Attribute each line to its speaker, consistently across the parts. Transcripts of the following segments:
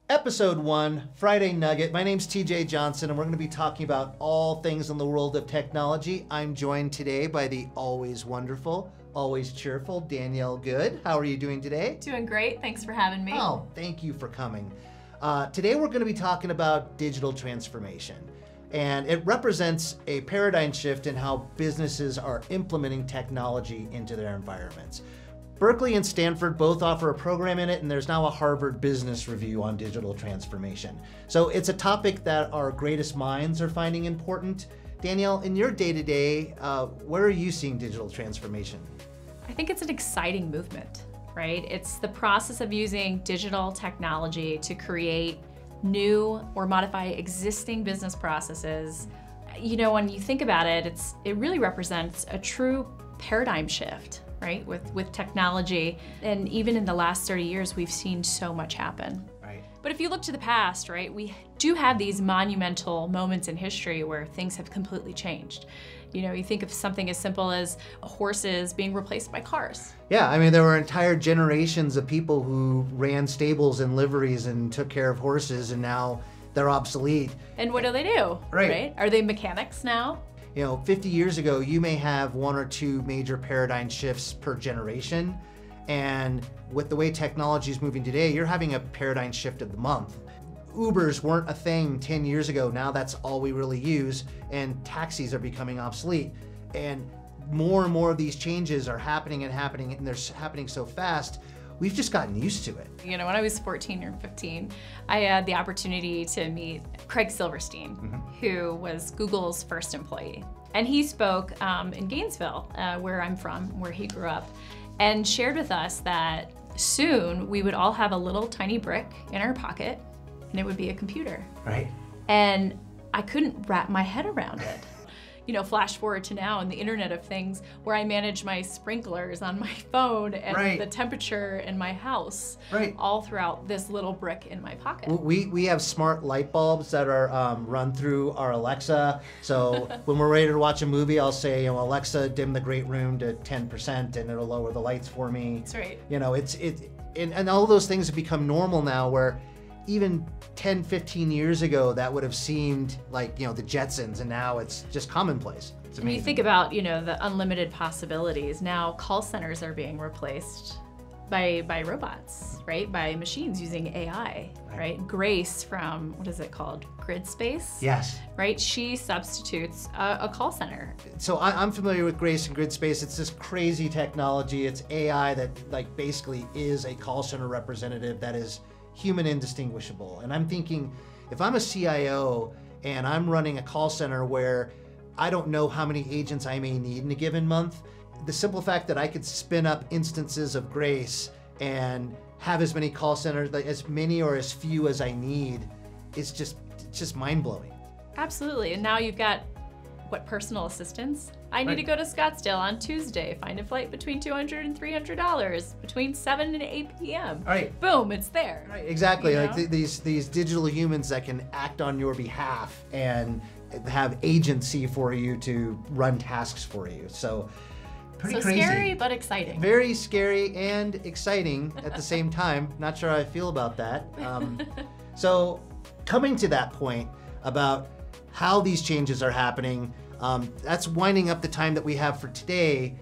Speaker 1: Episode 1, Friday Nugget. My name's TJ Johnson, and we're going to be talking about all things in the world of technology. I'm joined today by the always wonderful, always cheerful Danielle Good. How are you doing today?
Speaker 2: Doing great. Thanks for having me.
Speaker 1: Oh, thank you for coming. Today we're going to be talking about digital transformation, and it represents a paradigm shift in how businesses are implementing technology into their environments. Berkeley and Stanford both offer a program in it, and there's now a Harvard Business Review on digital transformation. So it's a topic that our greatest minds are finding important. Danielle, in your day-to-day, where are you seeing digital transformation?
Speaker 2: I think it's an exciting movement, right? It's the process of using digital technology to create new or modify existing business processes. You know, when you think about it, it really represents a true paradigm shift, right, with technology. And even in the last 30 years, we've seen so much happen.
Speaker 1: Right.
Speaker 2: But if you look to the past, right, we do have these monumental moments in history where things have completely changed. You know, you think of something as simple as horses being replaced by cars.
Speaker 1: Yeah, I mean, there were entire generations of people who ran stables and liveries and took care of horses, and now they're obsolete.
Speaker 2: And what do they do?
Speaker 1: Right.
Speaker 2: Are they mechanics now?
Speaker 1: You know, 50 years ago, you may have one or two major paradigm shifts per generation. And with the way technology is moving today, you're having a paradigm shift of the month. Ubers weren't a thing 10 years ago. Now that's all we really use. And taxis are becoming obsolete. And more of these changes are happening, and they're happening so fast. We've just gotten used to it.
Speaker 2: You know, when I was 14 or 15, I had the opportunity to meet Craig Silverstein, who was Google's first employee. And he spoke in Gainesville, where I'm from, where he grew up, and shared with us that soon we would all have a little tiny brick in our pocket, and it would be a computer.
Speaker 1: Right.
Speaker 2: And I couldn't wrap my head around it. You know, flash forward to now in the Internet of Things, where I manage my sprinklers on my phone and the temperature in my house, all throughout this little brick in my pocket.
Speaker 1: We have smart light bulbs that are run through our Alexa. So when we're ready to watch a movie, I'll say, you know, Alexa, dim the great room to 10%, and it'll lower the lights for me.
Speaker 2: That's right.
Speaker 1: You know, and all those things have become normal now, where even 10, 15 years ago, that would have seemed like, you know, the Jetsons, and now it's just commonplace. It's amazing.
Speaker 2: When you think about, you know, the unlimited possibilities, now call centers are being replaced by robots, right? By machines using AI, right? Grace from, what is it called? Gridspace?
Speaker 1: Yes.
Speaker 2: Right? She substitutes a call center.
Speaker 1: So I'm familiar with Grace and Gridspace. It's this crazy technology. It's AI that like basically is a call center representative that is human indistinguishable. And I'm thinking, if I'm a CIO and I'm running a call center where I don't know how many agents I may need in a given month, the simple fact that I could spin up instances of Grace and have as many call centers, like as many or as few as I need, is just mind-blowing.
Speaker 2: Absolutely. And now you've got, what, personal assistants? I need to go to Scottsdale on Tuesday, find a flight between $200 and $300 between 7 and 8 p.m.
Speaker 1: Right.
Speaker 2: Boom, it's there.
Speaker 1: Right, exactly.
Speaker 2: You know?
Speaker 1: Like these digital humans that can act on your behalf and have agency for you to run tasks for you. So pretty crazy.
Speaker 2: Scary, but exciting.
Speaker 1: Very scary and exciting at the same time. Not sure how I feel about that. So coming to that point about how these changes are happening, that's winding up the time that we have for today.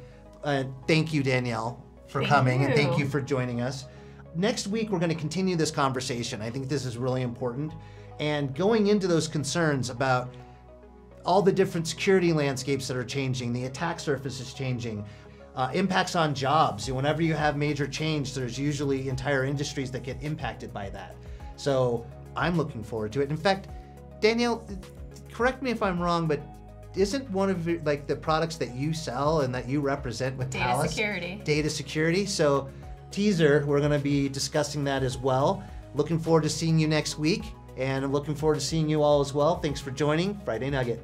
Speaker 1: Thank you, Danielle, for coming, and thank you for joining us. Next week, we're going to continue this conversation. I think this is really important. And going into those concerns about all the different security landscapes that are changing, the attack surface is changing, impacts on jobs. Whenever you have major change, there's usually entire industries that get impacted by that. So I'm looking forward to it. In fact, Danielle, correct me if I'm wrong, but isn't one of like the products that you sell and that you represent with Thales?
Speaker 2: Data security.
Speaker 1: Data security. So teaser, we're going to be discussing that as well. Looking forward to seeing you next week, and I'm looking forward to seeing you all as well. Thanks for joining Friday Nugget.